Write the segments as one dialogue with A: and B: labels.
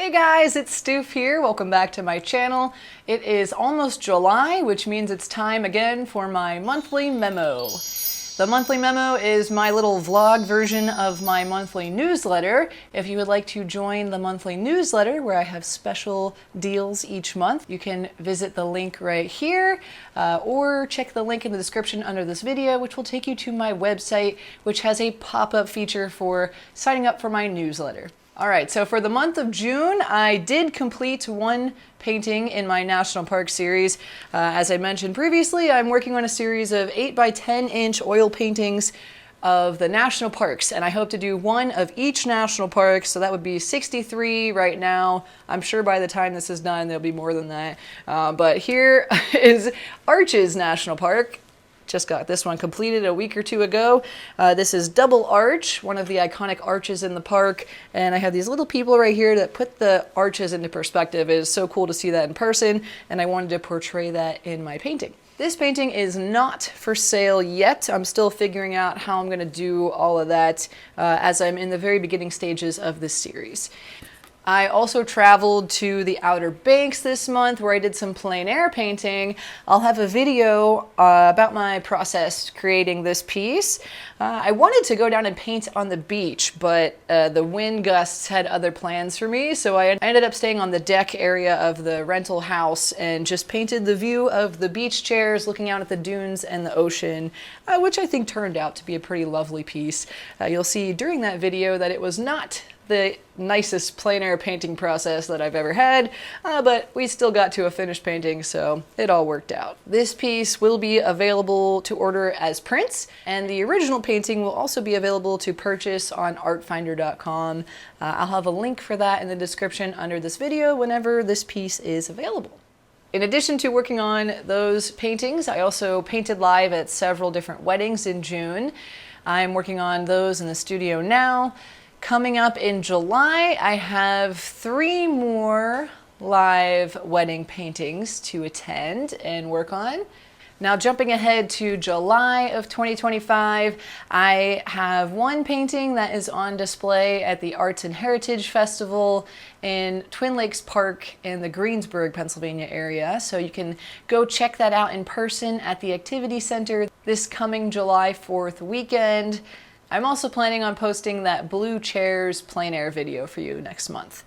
A: Hey guys, it's Stoof here. Welcome back to my channel. It is almost July, which means it's time again for my monthly memo. The monthly memo is my little vlog version of my monthly newsletter. If you would like to join the monthly newsletter where I have special deals each month, you can visit the link right here or check the link in the description under this video, which will take you to my website, which has a pop-up feature for signing up for my newsletter. All right, so for the month of June, I did complete one painting in my National Park series. As I mentioned previously, I'm working on a series of 8 by 10 inch oil paintings of the national parks, and I hope to do one of each national park, so that would be 63 right now. I'm sure by the time this is done, there'll be more than that. But here is Arches National Park. Just got this one completed a week or two ago. This is Double Arch, one of the iconic arches in the park. And I have these little people right here that put the arches into perspective. It is so cool to see that in person, and I wanted to portray that in my painting. This painting is not for sale yet. I'm still figuring out how I'm gonna do all of that as I'm in the very beginning stages of this series. I also traveled to the Outer Banks this month where I did some plein air painting. I'll have a video about my process creating this piece. I wanted to go down and paint on the beach, but the wind gusts had other plans for me, so I ended up staying on the deck area of the rental house and just painted the view of the beach chairs looking out at the dunes and the ocean, which I think turned out to be a pretty lovely piece. You'll see during that video that it was not the nicest plein air painting process that I've ever had, but we still got to a finished painting, so it all worked out. This piece will be available to order as prints, and the original painting will also be available to purchase on artfinder.com. I'll have a link for that in the description under this video whenever this piece is available. In addition to working on those paintings, I also painted live at several different weddings in June. I'm working on those in the studio now. Coming up in July, I have 3 more live wedding paintings to attend and work on. Now jumping ahead to July of 2025, I have one painting that is on display at the Arts and Heritage Festival in Twin Lakes Park in the Greensburg, Pennsylvania area. So you can go check that out in person at the Activity Center this coming July 4th weekend. I'm also planning on posting that Blue Chairs plein air video for you next month.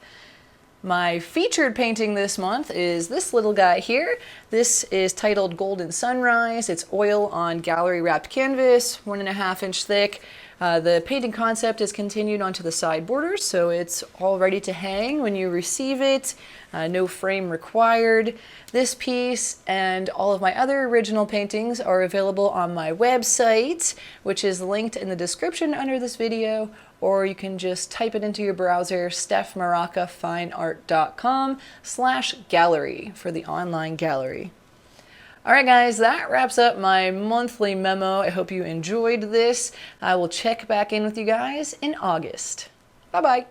A: My featured painting this month is this little guy here. This is titled Golden Sunrise. It's oil on gallery wrapped canvas, 1.5 inch thick. The painting concept is continued onto the side borders, so it's all ready to hang when you receive it. No frame required. This piece and all of my other original paintings are available on my website, which is linked in the description under this video, or you can just type it into your browser, stephmoracafineart.com/gallery for the online gallery. All right, guys, that wraps up my monthly memo. I hope you enjoyed this. I will check back in with you guys in August. Bye-bye.